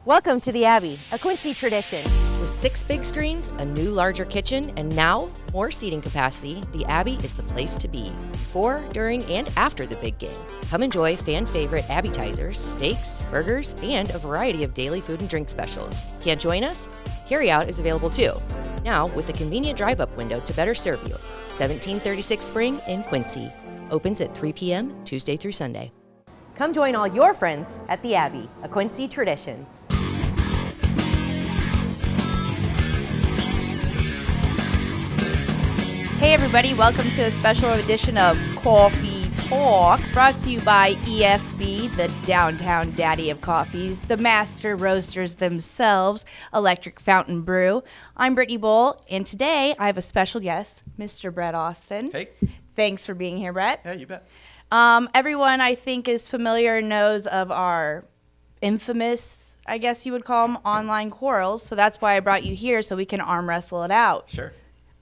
Welcome to the Abbey, a Quincy tradition. With 6 big screens, a new larger kitchen, and now more seating capacity, the Abbey is the place to be before, during, and after the big game. Come enjoy fan favorite appetizers, steaks, burgers, and a variety of daily food and drink specials. Can't join us? Carryout is available too. Now with a convenient drive-up window to better serve you. 1736 Spring in Quincy. Opens at 3 p.m. Tuesday through Sunday. Come join all your friends at the Abbey, a Quincy tradition. Hey everybody, welcome to a special edition of Coffee Talk, brought to you by EFB, the downtown daddy of coffees, the master roasters themselves, Electric Fountain Brew. I'm Brittany Bull, and today I have a special guest, Mr. Brett Austin. Hey. Thanks for being here, Brett. Yeah, you bet. Everyone, I think, is familiar and knows of our infamous, I guess you would call them, online quarrels, so that's why I brought you here, so we can arm wrestle it out. Sure.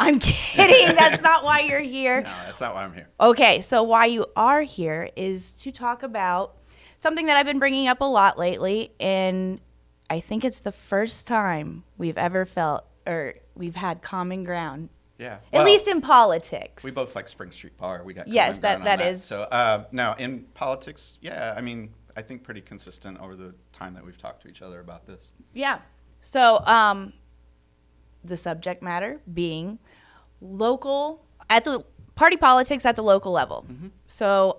I'm kidding. That's not why you're here. No, that's not why I'm here. Okay, so why you are here is to talk about something that I've been bringing up a lot lately, and I think it's the first time we've ever felt or we've had common ground. Yeah. At least in politics. We both like Spring Street Bar. We got yes, common ground that on is. So now in politics, yeah, I mean, I think pretty consistent over the time that we've talked to each other about this. Yeah. So the subject matter being local at the party politics at the local level. Mm-hmm. So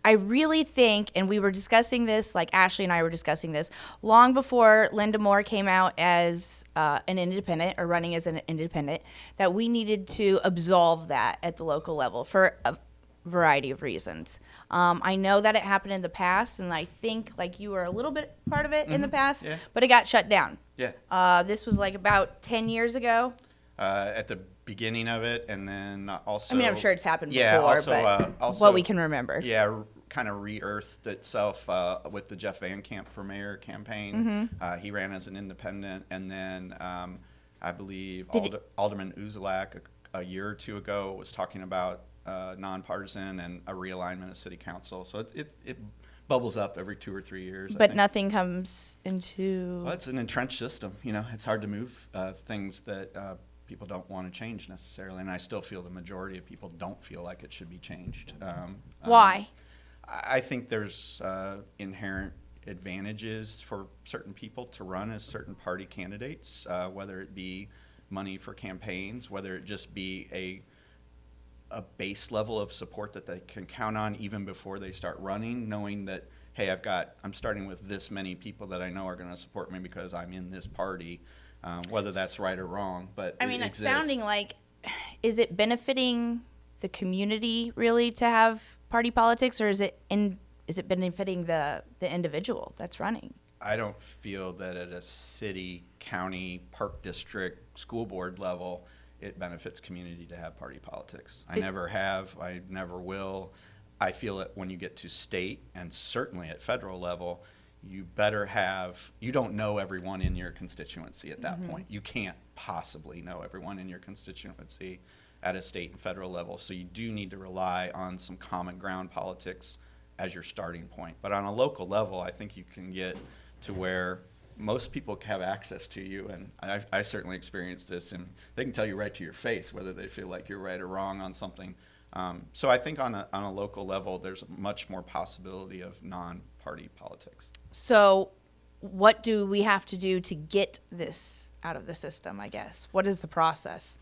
I really think, and we were discussing this, like Ashley and I were discussing this long before Linda Moore came out as an independent or running as an independent, that we needed to absolve that at the local level for a variety of reasons. I know that it happened in the past, and I think like you were a little bit part of it in the past, yeah. but it got shut down. Yeah. This was like about 10 years ago. At the beginning of it, and then also. I mean, I'm sure it's happened yeah, before, also, but also, what we can remember. Yeah, kind of re-earthed itself with the Jeff Van Camp for mayor campaign. Mm-hmm. He ran as an independent, and then I believe Alderman Uzelac a year or two ago was talking about nonpartisan and a realignment of city council. So it bubbles up every 2 or 3 years. But nothing comes into. Well, it's an entrenched system. You know, it's hard to move things that people don't want to change necessarily, and I still feel the majority of people don't feel like it should be changed. Why? I think there's inherent advantages for certain people to run as certain party candidates, whether it be money for campaigns, whether it just be a base level of support that they can count on even before they start running, knowing that, hey, I'm starting with this many people that I know are going to support me because I'm in this party, whether that's right or wrong. But I mean, it it's sounding like, is it benefiting the community really to have party politics, or is it benefiting the individual that's running? I don't feel that at a city, county, park district, school board level, it benefits community to have party politics. I never have. I never will. I feel it when you get to state and certainly at federal level, you don't know everyone in your constituency at that point. You can't possibly know everyone in your constituency at a state and federal level. So you do need to rely on some common ground politics as your starting point. But on a local level, I think you can get to where most people have access to you, and I certainly experienced this, and they can tell you right to your face whether they feel like you're right or wrong on something. So I think on a local level, there's much more possibility of non-party politics. So what do we have to do to get this out of the system, I guess? What is the process?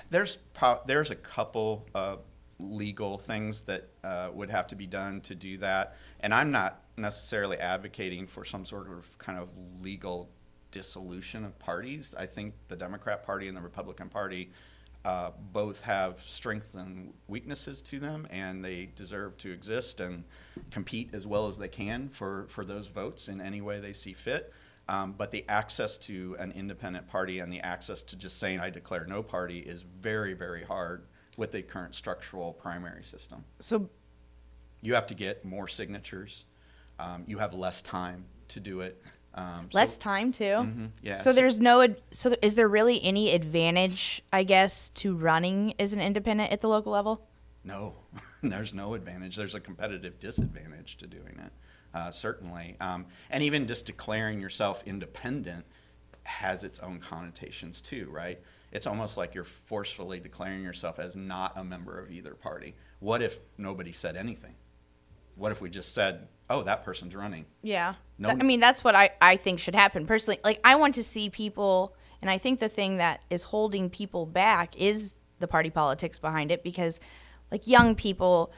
There's a couple of legal things that would have to be done to do that, and I'm not necessarily advocating for some sort of kind of legal dissolution of parties. I think the Democrat Party and the Republican Party both have strengths and weaknesses to them, and they deserve to exist and compete as well as they can for those votes in any way they see fit. But the access to an independent party and the access to just saying I declare no party is very, very hard with the current structural primary system. So you have to get more signatures. You have less time to do it. Less time too. Mm-hmm, yeah. So is there really any advantage, I guess, to running as an independent at the local level? No, there's no advantage. There's a competitive disadvantage to doing it. certainly. And even just declaring yourself independent has its own connotations too, right? It's almost like you're forcefully declaring yourself as not a member of either party. What if nobody said anything? What if we just said, oh, that person's running? Yeah. No. I mean, that's what I think should happen personally. Like, I want to see people, and I think the thing that is holding people back is the party politics behind it, because, like, young people,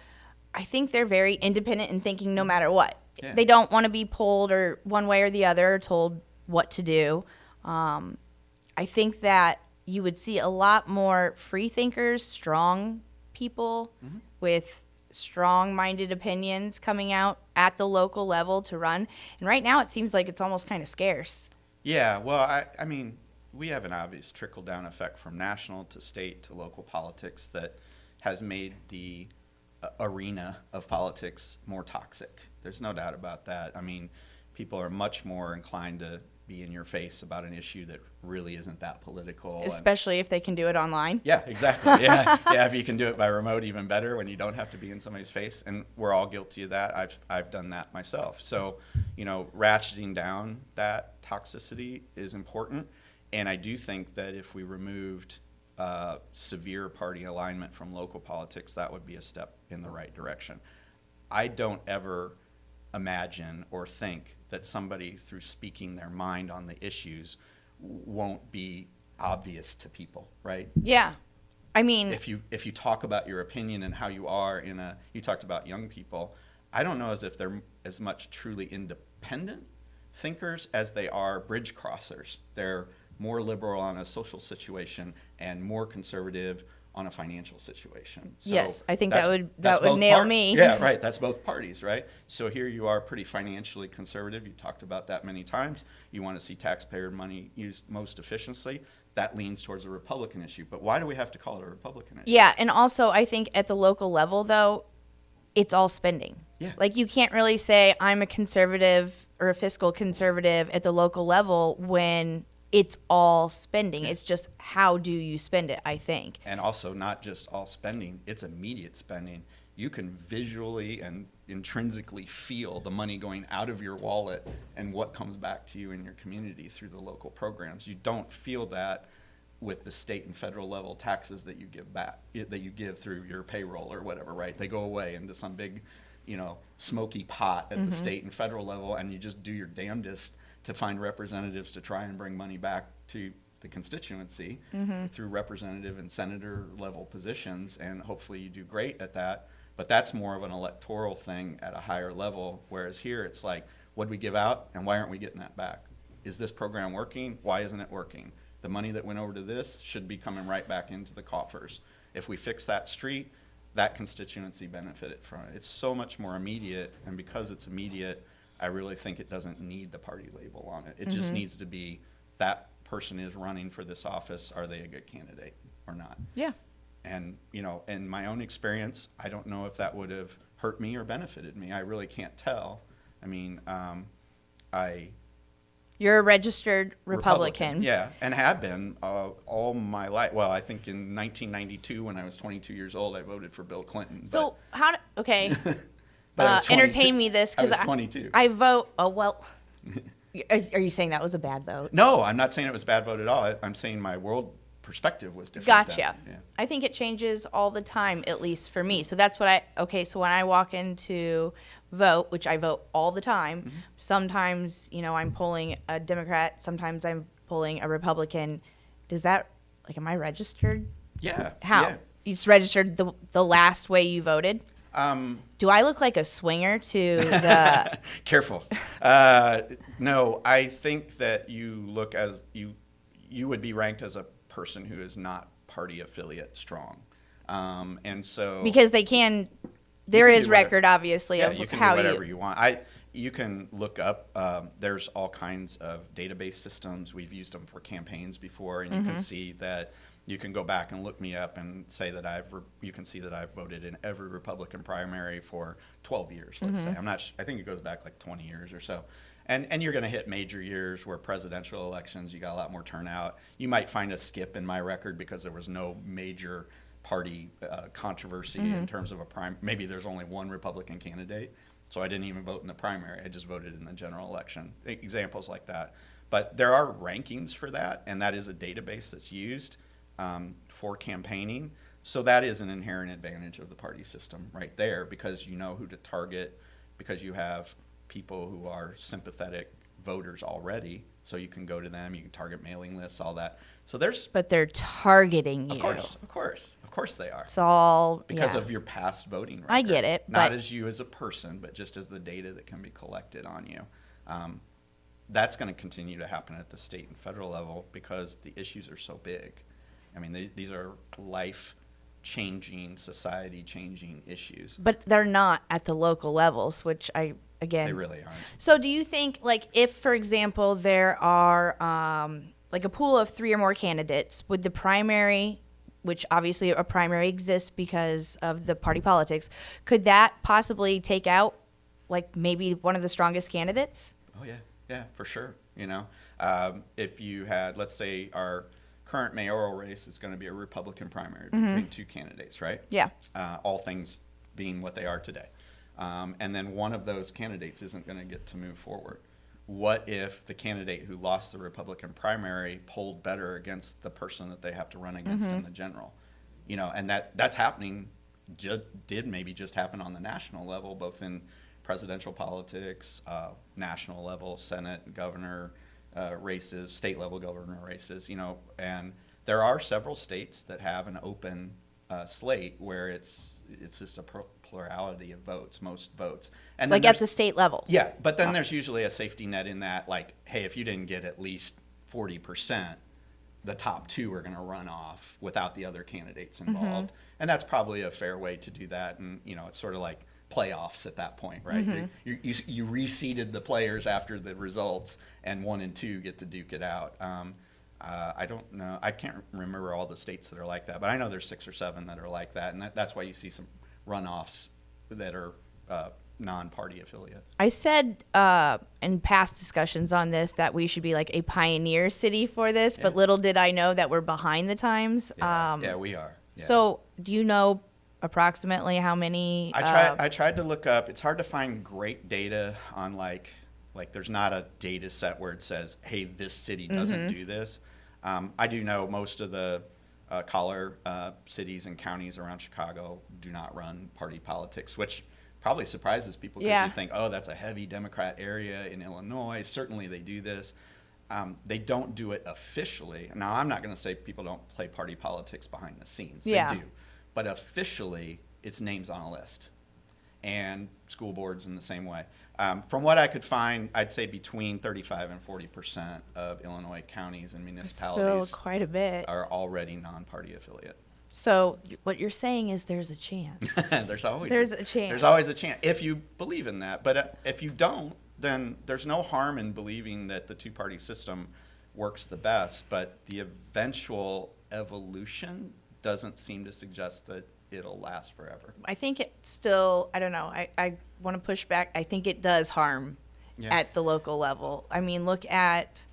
I think they're very independent in thinking no matter what. Yeah. They don't want to be pulled or one way or the other, or told what to do. I think that you would see a lot more free thinkers, strong people with strong-minded opinions coming out at the local level to run. And right now it seems like it's almost kind of scarce. Yeah, well, I mean, we have an obvious trickle-down effect from national to state to local politics that has made the arena of politics more toxic. There's no doubt about that. I mean, people are much more inclined to be in your face about an issue that really isn't that political. Especially if they can do it online. Yeah, exactly. Yeah, yeah. If you can do it by remote, even better. When you don't have to be in somebody's face, and we're all guilty of that. I've done that myself. So, ratcheting down that toxicity is important. And I do think that if we removed severe party alignment from local politics, that would be a step in the right direction. I don't ever imagine or think that somebody, through speaking their mind on the issues, won't be obvious to people, right? Yeah. I mean, if you talk about your opinion and how you are you talked about young people, I don't know as if they're as much truly independent thinkers as they are bridge crossers. They're more liberal on a social situation and more conservative on a financial situation. So yes, I think that would both nail me. Yeah, right. That's both parties, right? So here you are pretty financially conservative. You talked about that many times. You want to see taxpayer money used most efficiently. That leans towards a Republican issue. But why do we have to call it a Republican issue? Yeah, and also I think at the local level, though, it's all spending. Yeah. Like, you can't really say I'm a conservative or a fiscal conservative at the local level when it's all spending. It's just how do you spend it, I think. And also not just all spending, it's immediate spending. You can visually and intrinsically feel the money going out of your wallet and what comes back to you in your community through the local programs. You don't feel that with the state and federal level taxes that you give back, that you give through your payroll or whatever, right? They go away into some big, smoky pot at the state and federal level, and you just do your damnedest to find representatives to try and bring money back to the constituency through representative and senator level positions, and hopefully you do great at that. But that's more of an electoral thing at a higher level, whereas here it's like, what do we give out and why aren't we getting that back? Is this program working? Why isn't it working? The money that went over to this should be coming right back into the coffers. If we fix that street, that constituency benefited from it. It's so much more immediate, and because it's immediate, I really think it doesn't need the party label on it. It just needs to be that person is running for this office. Are they a good candidate or not? Yeah. And, in my own experience, I don't know if that would have hurt me or benefited me. I really can't tell. I mean, You're a registered Republican. Yeah, and have been all my life. Well, I think in 1992, when I was 22 years old, I voted for Bill Clinton. So okay. But I was 22. Entertain me this, I because was 22. I vote. Oh well. Are you saying that was a bad vote? No, I'm not saying it was a bad vote at all. I'm saying my world perspective was different. Gotcha. then. Yeah. I think it changes all the time, at least for me. So that's what so when I walk into vote, which I vote all the time, sometimes, I'm polling a Democrat, sometimes I'm polling a Republican. Does that, am I registered? Yeah. How? Yeah. You just registered the last way you voted? Do I look like a swinger to the... Careful. No, I think that you look as, you would be ranked as a person who is not party affiliate strong. And so... Because there is record, obviously, of you can how do whatever you want. You can look up, there's all kinds of database systems. We've used them for campaigns before, and you can see that you can go back and look me up and say that you can see that I've voted in every Republican primary for 12 years, let's say. I think it goes back like 20 years or so. And you're going to hit major years where presidential elections, you got a lot more turnout. You might find a skip in my record because there was no major party controversy in terms of maybe there's only one Republican candidate. so I didn't even vote in the primary. I just voted in the general election. Examples like that. But there are rankings for that, and that is a database that's used for campaigning. So that is an inherent advantage of the party system right there, because you know who to target, because you have people who are sympathetic voters already, so you can go to them, you can target mailing lists, all that. So there's, But they're targeting you. of course they are. It's all Because yeah. of your past voting record. I get it, Not but- as you as a person, but just as the data that can be collected on you. That's going to continue to happen at the state and federal level because the issues are so big. I mean, these are life-changing, society-changing issues. But they're not at the local levels, which again. They really aren't. So do you think, like, if, for example, there are like a pool of 3 or more candidates, would the primary, which obviously a primary exists because of the party politics, could that possibly take out, like, maybe one of the strongest candidates? Oh, yeah, for sure. You know, if you had, let's say, our current mayoral race is going to be a Republican primary between 2 candidates, right? Yeah. All things being what they are today. And then one of those candidates isn't going to get to move forward. What if the candidate who lost the Republican primary polled better against the person that they have to run against in the general? You know, and that's happening, did maybe just happen on the national level, both in presidential politics, national level, Senate, governor races, state level governor races, you know, and there are several states that have an open slate where it's just a plurality of votes, most votes. And Like at the state level? Yeah, but then there's usually a safety net in that, like, hey, if you didn't get at least 40%, the top 2 are going to run off without the other candidates involved. And that's probably a fair way to do that. And, you know, it's sort of like playoffs at that point, right? You reseeded the players after the results, and 1 and 2 get to duke it out. I don't know. I can't remember all the states that are like that, but I know there's 6 or 7 that are like that, and that's why you see some runoffs that are non-party affiliate. I said in past discussions on this that we should be like a pioneer city for this, but little did I know that we're behind the times. Yeah, we are. Yeah. So do you know approximately how many? I tried to look up. It's hard to find great data on like there's not a data set where it says, hey, this city doesn't do this. I do know most of the collar cities and counties around Chicago do not run party politics, which probably surprises people because you think, oh, that's a heavy Democrat area in Illinois. Certainly they do this. They don't do it officially. Now, I'm not going to say people don't play party politics behind the scenes. They do. But officially, it's names on a list. And school boards in the same way. From what I could find, I'd say between 35 and 40% of Illinois counties and municipalities Still quite a bit. are already non-party affiliate. So what you're saying is there's a chance. There's always a chance. There's always a chance if you believe in that. But if you don't, then there's no harm in believing that the 2-party system works the best. But the eventual evolution doesn't seem to suggest that it'll last forever. I think it still, I don't know, I want to push back. I think it does harm at the local level. I mean, look at,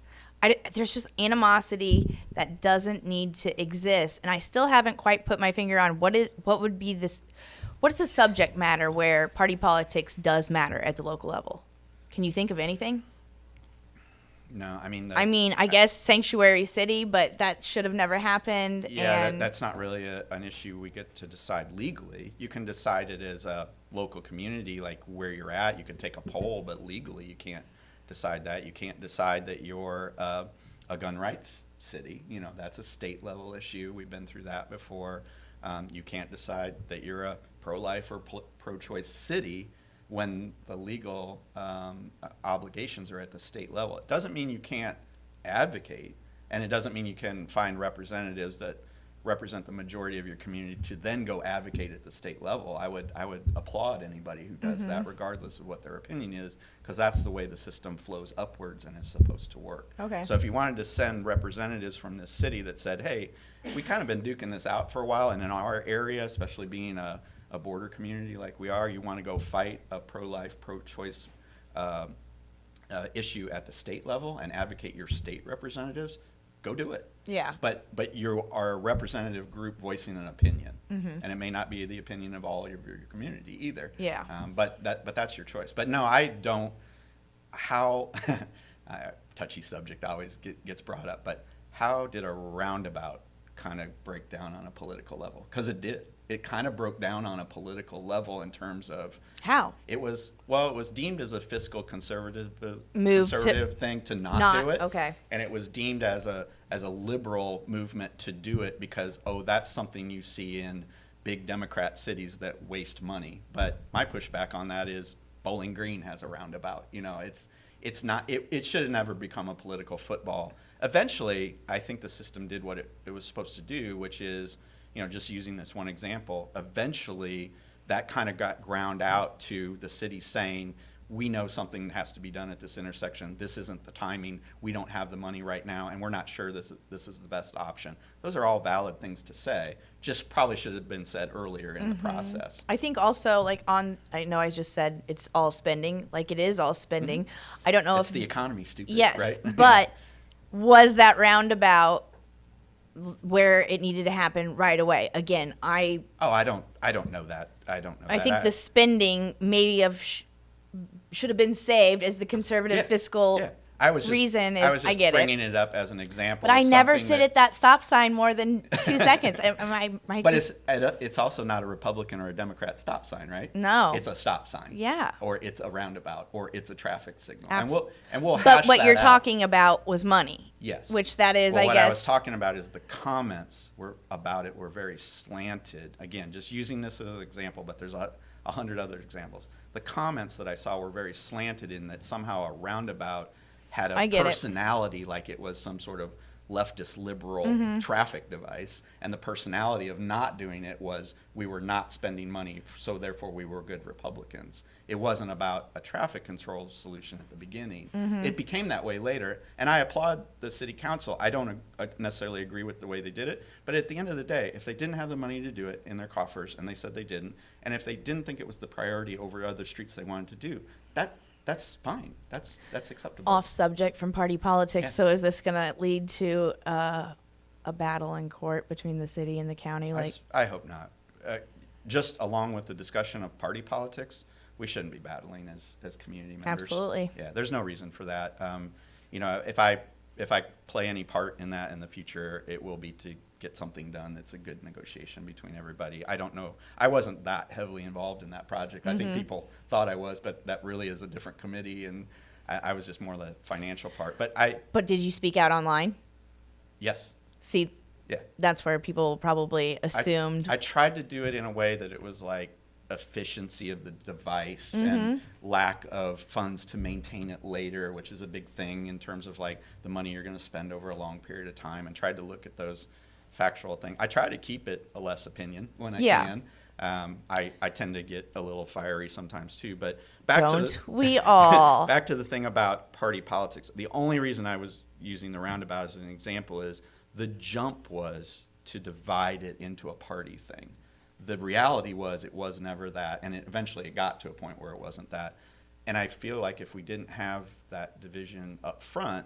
there's just animosity that doesn't need to exist. And I still haven't quite put my finger on what is the subject matter where party politics does matter at the local level. Can you think of anything? No, I mean, I guess sanctuary city, but that should have never happened. Yeah, and that's not really an issue we get to decide legally. You can decide it as a local community, like where you're at. You can take a poll, but legally you can't decide that. You can't decide that you're a gun rights city. You know, that's a state level issue. We've been through that before. You can't decide that you're a pro-life or pro-choice city when the legal obligations are at the state level. It doesn't mean you can't advocate, and it doesn't mean you can find representatives that represent the majority of your community to then go advocate at the state level. I would applaud anybody who does that, regardless of what their opinion is, because that's the way the system flows upwards and is supposed to work. Okay. So if you wanted to send representatives from this city that said, hey, we kind of been duking this out for a while, and in our area, especially being a border community like we are, you want to go fight a pro-life, pro-choice issue at the state level and advocate your state representatives, go do it. Yeah. But you are a representative group voicing an opinion, and it may not be the opinion of all of your community either. Yeah. But that's your choice. But no, I don't. How touchy subject always gets brought up, but how did a roundabout kind of break down on a political level? Because it did. It kind of broke down on a political level in terms of How? it was deemed as a fiscal conservative thing to not do it. Okay. And it was deemed as a liberal movement to do it because that's something you see in big Democrat cities that waste money. But my pushback on that is Bowling Green has a roundabout. It's not. It should have never become a political football. Eventually, I think the system did what it was supposed to do, which is, just using this one example, eventually that kind of got ground out to the city saying, we know something has to be done at this intersection. This isn't the timing. We don't have the money right now, and we're not sure this is the best option. Those are all valid things to say. Just probably should have been said earlier in the process. I think also, I know I just said it's all spending. It is all spending. I don't know It's if the economy, stupid, yes, right? but was that roundabout where it needed to happen right away? Again, I don't know that. I don't know. I think the spending maybe should have been saved as the conservative fiscal reason. I was just get bringing it up as an example. But I never sit sit at that stop sign more than 2 seconds. But it's also not a Republican or a Democrat stop sign, right? No. It's a stop sign. Yeah. Or it's a roundabout, or it's a traffic signal. Absolutely. And we'll But hash what that you're out. talking about was money. Yes. Which that is, what I guess. I was talking about is the comments were very slanted. Again, just using this as an example, but there's 100 other examples. The comments that I saw were very slanted in that somehow a roundabout had a personality, like it was some sort of leftist liberal traffic device, and the personality of not doing it was we were not spending money, so therefore we were good Republicans. It wasn't about a traffic control solution at the beginning. It became that way later, and I applaud the city council. I don't necessarily agree with the way they did it, but at the end of the day, if they didn't have the money to do it in their coffers, and they said they didn't, and if they didn't think it was the priority over other streets they wanted to do, that's fine. That's acceptable. Off subject from party politics. Yeah. So is this going to lead to a battle in court between the city and the county? I hope not. Just along with the discussion of party politics, we shouldn't be battling as community members. Absolutely. Yeah, there's no reason for that. If I play any part in that in the future, it will be to get something done that's a good negotiation between everybody. I don't know. I wasn't that heavily involved in that project. I think people thought I was, but that really is a different committee, and I was just more the financial part. But did you speak out online? Yes. See, Yeah. that's where people probably assumed. I tried to do it in a way that it was like efficiency of the device and lack of funds to maintain it later, which is a big thing in terms of the money you're going to spend over a long period of time, and tried to look at those factual things. I try to keep it a less opinion when I can. I tend to get a little fiery sometimes too, but We all? Back to the thing about party politics. The only reason I was using the roundabout as an example is the jump was to divide it into a party thing. The reality was it was never that, and eventually it got to a point where it wasn't that. And I feel like if we didn't have that division up front,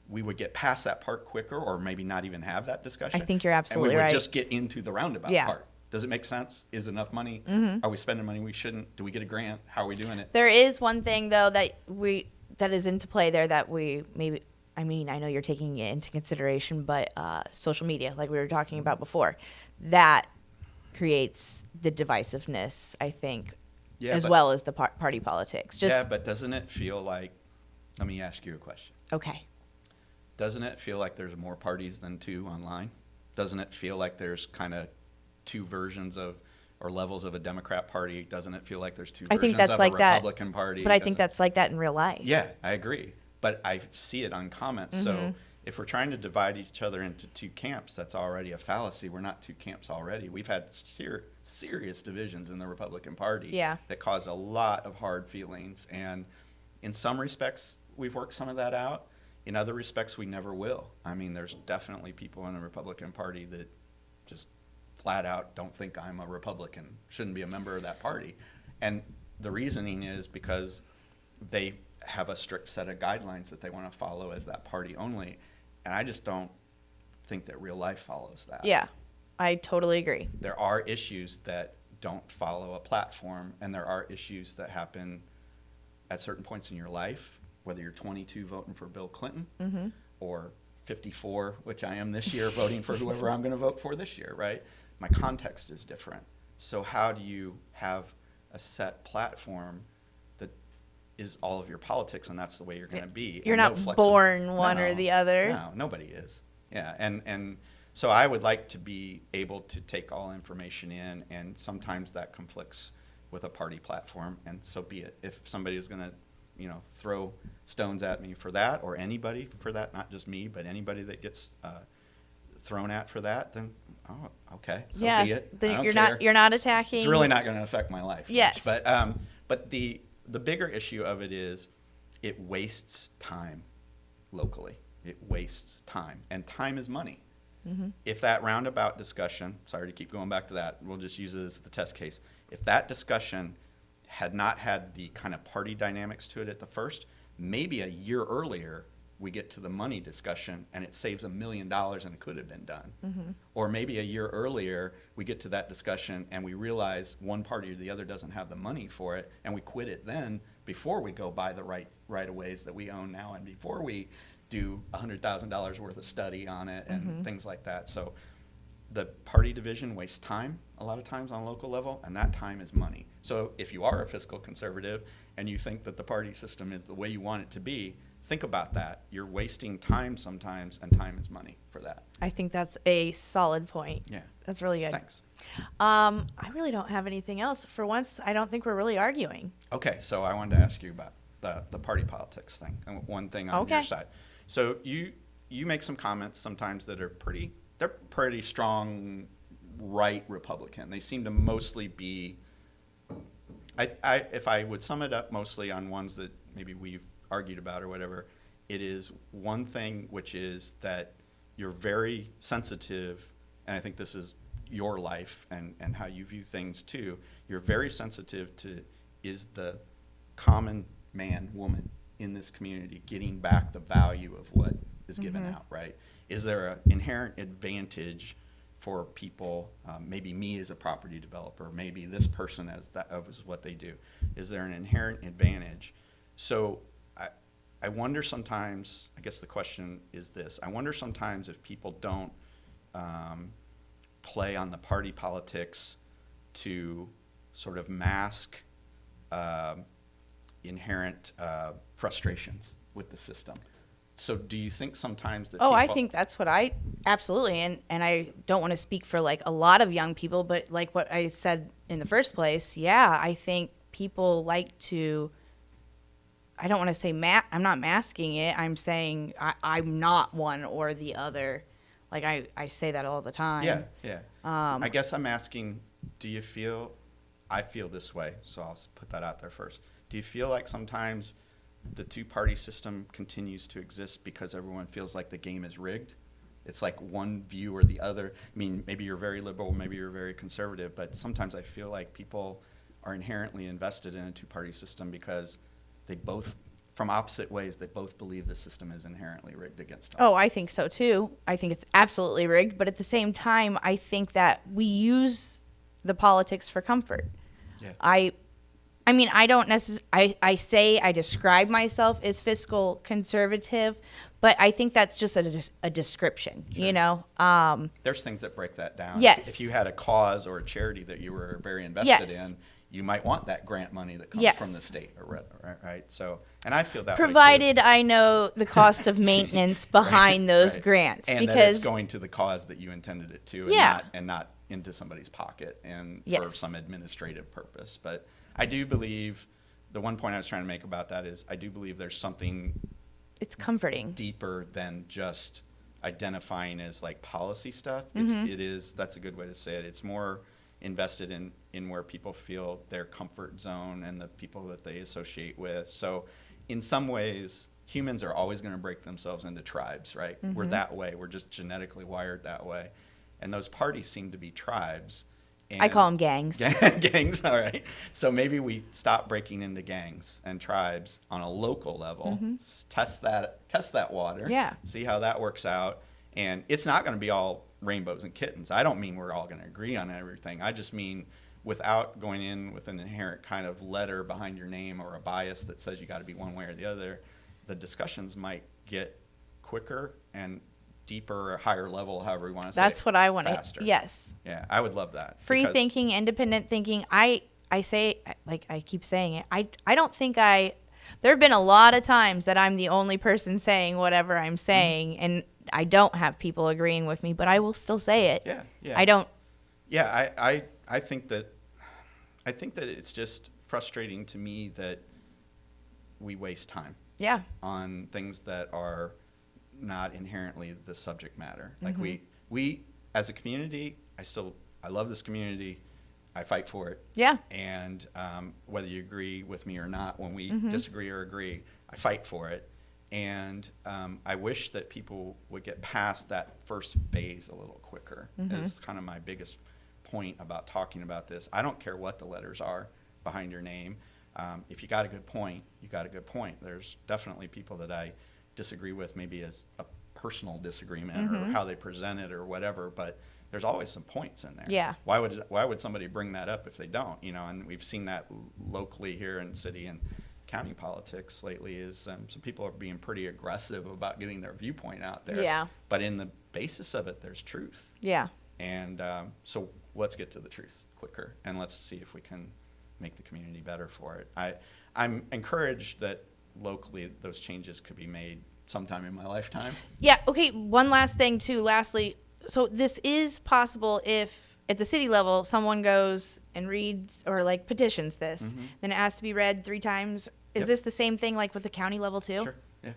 we would get past that part quicker, or maybe not even have that discussion. I think you're absolutely right. And we would right. just get into the roundabout part. Does it make sense? Is enough money? Are we spending money we shouldn't? Do we get a grant? How are we doing it? There is one thing, though, that is into play there that we maybe, I know you're taking it into consideration, but social media, like we were talking about before, that creates the divisiveness, I think, well as the party politics. But doesn't it feel like, let me ask you a question. Okay. Doesn't it feel like there's more parties than two online? Doesn't it feel like there's kind of two versions of or levels of a Democrat party? Doesn't it feel like there's two versions of a Republican Party? But I think that's like that in real life. Yeah, I agree. But I see it on comments. So if we're trying to divide each other into two camps, that's already a fallacy. We're not two camps already. We've had serious divisions in the Republican Party that caused a lot of hard feelings. And in some respects, we've worked some of that out. In other respects, we never will. There's definitely people in the Republican Party that just flat out don't think I'm a Republican, shouldn't be a member of that party. And the reasoning is because they have a strict set of guidelines that they want to follow as that party only. And I just don't think that real life follows that. Yeah, I totally agree. There are issues that don't follow a platform, and there are issues that happen at certain points in your life, whether you're 22 voting for Bill Clinton or 54, which I am this year, voting for whoever I'm going to vote for this year, right? My context is different. So how do you have a set platform that is all of your politics, and that's the way you're going to be? You're and not born one or the other. No, nobody is. Yeah, and so I would like to be able to take all information in, and sometimes that conflicts with a party platform, and so be it. If somebody is going to, throw stones at me for that, or anybody for that, not just me, but anybody that gets thrown at for that, then okay, so be it. Then I don't you're care. you're not attacking. It's really not going to affect my life. Yes. Much. But the bigger issue of it is it wastes time locally. It wastes time, and time is money. If that roundabout discussion, sorry to keep going back to that, we'll just use it as the test case. If that discussion had not had the kind of party dynamics to it at the first, maybe a year earlier we get to the money discussion and it saves $1 million and it could have been done. Or maybe a year earlier we get to that discussion and we realize one party or the other doesn't have the money for it, and we quit it then before we go buy the right-of-ways that we own now, and before we do $100,000 worth of study on it and things like that. So the party division wastes time a lot of times on local level, and that time is money. So if you are a fiscal conservative and you think that the party system is the way you want it to be, think about that. You're wasting time sometimes, and time is money for that. I think that's a solid point. Yeah. That's really good. Thanks. I really don't have anything else. For once, I don't think we're really arguing. Okay, so I wanted to ask you about the party politics thing, and one thing on your side. So you make some comments sometimes that are pretty strong right Republican. They seem to mostly be, if I would sum it up mostly on ones that maybe we've argued about or whatever, it is one thing, which is that you're very sensitive, and I think this is your life and how you view things too. You're very sensitive to, is the common man, woman in this community getting back the value of what is given out, right? Is there an inherent advantage for people, maybe me as a property developer, maybe this person as what they do? Is there an inherent advantage? So I wonder sometimes, I guess the question is this, I wonder sometimes if people don't play on the party politics to sort of mask inherent frustrations with the system. So do you think sometimes that I think that's what absolutely, and I don't want to speak for like a lot of young people, but like what I said in the first place, yeah, I think people like to, I don't want to say I'm not masking it, I'm saying I'm not one or the other. Like I say that all the time. Yeah. I guess I'm asking, do you feel, I feel this way, so I'll put that out there first. Do you feel like sometimes the two-party system continues to exist because everyone feels like the game is rigged? It's like one view or the other. I mean, maybe you're very liberal, maybe you're very conservative, but sometimes I feel like people are inherently invested in a two-party system because they both, from opposite ways, they both believe the system is inherently rigged against them. Oh, I think so too. I think it's absolutely rigged, but at the same time, I think that we use the politics for comfort. Yeah. I mean, I don't necessarily, I describe myself as fiscal conservative, but I think that's just a description, Sure. There's things that break that down. Yes. If you had a cause or a charity that you were very invested Yes. in, you might want that grant money that comes Yes. from the state, right? So, and I feel that provided way too. I know the cost of maintenance behind those Right. grants, and because that it's going to the cause that you intended it to, and Yeah. not into somebody's pocket and for Yes. some administrative purpose. But I do believe, the one point I was trying to make about that is, I do believe there's something it's comforting. deeper than just identifying as like policy stuff. That's a good way to say it. It's more invested in where people feel their comfort zone and the people that they associate with. So in some ways, humans are always going to break themselves into tribes, right? We're that way. We're just genetically wired that way. And those parties seem to be tribes. And I call them gangs. Gangs, all right. So maybe we stop breaking into gangs and tribes on a local level, test that water, Yeah. see how that works out, And it's not going to be all rainbows and kittens. I don't mean we're all going to agree on everything. I just mean without going in with an inherent kind of letter behind your name or a bias that says you got to be one way or the other, the discussions might get quicker and deeper or higher level, however we want to say it. That's what I want faster. to. Yes. Yeah, I would love that. Free because- thinking, independent thinking. I say, like I keep saying it, I don't think there have been a lot of times that I'm the only person saying whatever I'm saying, and I don't have people agreeing with me, but I will still say it. Yeah. I don't. Yeah, I think that it's just frustrating to me that we waste time Yeah. on things that are not inherently the subject matter. Like we as a community, I love this community. I fight for it. Yeah. And whether you agree with me or not, when we disagree or agree, I fight for it. And I wish that people would get past that first phase a little quicker. Is kind of my biggest point about talking about this. I don't care what the letters are behind your name. If you got a good point, you got a good point. There's definitely people that I disagree with, maybe as a personal disagreement or how they present it or whatever, but there's always some points in there. Yeah. Why would somebody bring that up if they don't? You know, and we've seen that locally here in city and county politics lately. Is some people are being pretty aggressive about getting their viewpoint out there. Yeah. But in the basis of it, there's truth. Yeah. And so let's get to the truth quicker, and let's see if we can make the community better for it. I'm encouraged that locally those changes could be made sometime in my lifetime. Yeah. Okay. One last thing too. Lastly, so this is possible if at the city level someone goes and reads or like petitions this, then it has to be read 3 times. Is Yep. this the same thing like with the county level too? Sure. Yeah.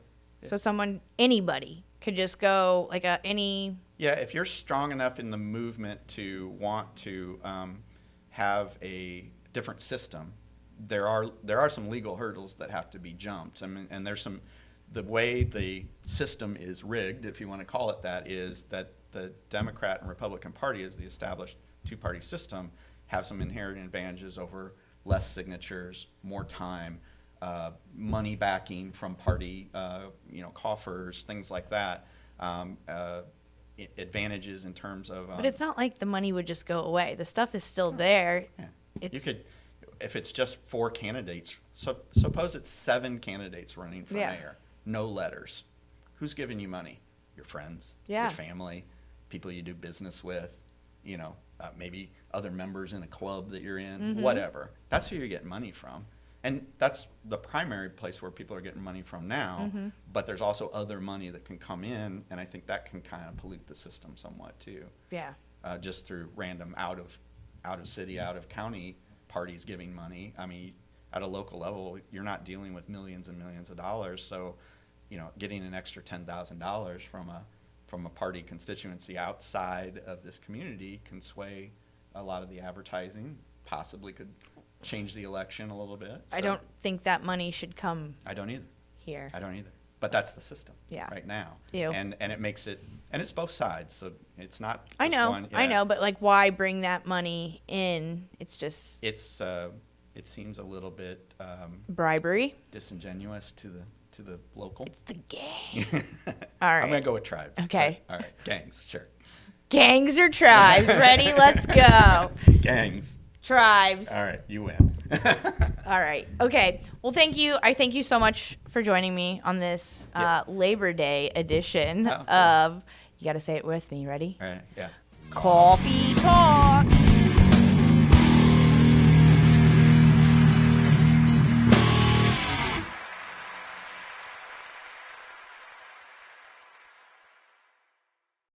So anybody could just go like any. Yeah, if you're strong enough in the movement to want to have a different system, there are some legal hurdles that have to be jumped. I mean, and the way the system is rigged, if you want to call it that, is that the Democrat and Republican Party, as the established two-party system, have some inherent advantages over less signatures, more time, money backing from party, coffers, things like that. Advantages in terms of. But it's not like the money would just go away. The stuff is still there. Yeah. You could, if it's just 4 candidates. So suppose it's 7 candidates running for mayor. No letters. Who's giving you money? Your friends. Yeah. Your family. People you do business with. Maybe other members in a club that you're in. Whatever. That's who you're getting money from. And that's the primary place where people are getting money from now, but there's also other money that can come in, and I think that can kind of pollute the system somewhat too. Yeah. Just through random out of city, out of county parties giving money. I mean, at a local level, you're not dealing with millions and millions of dollars, so getting an extra $10,000 from a party constituency outside of this community can sway a lot of the advertising, possibly could change the election a little bit. I don't think that money should come I don't either. here. I don't either. But that's the system right now. Ew. And it makes it, and it's both sides, so it's not just I know, one. I know, but like why bring that money in? It's just It seems a little bit bribery. disingenuous to the local. It's the gang. All right. I'm gonna go with tribes. Okay. All right. Gangs, sure. Gangs or tribes? Ready? Let's go. Gangs. Tribes. All right, you win. All right. Okay. Well, thank you. I thank you so much for joining me on this Labor Day edition Oh, cool. of, you got to say it with me. Ready? All right, yeah. Coffee Talk.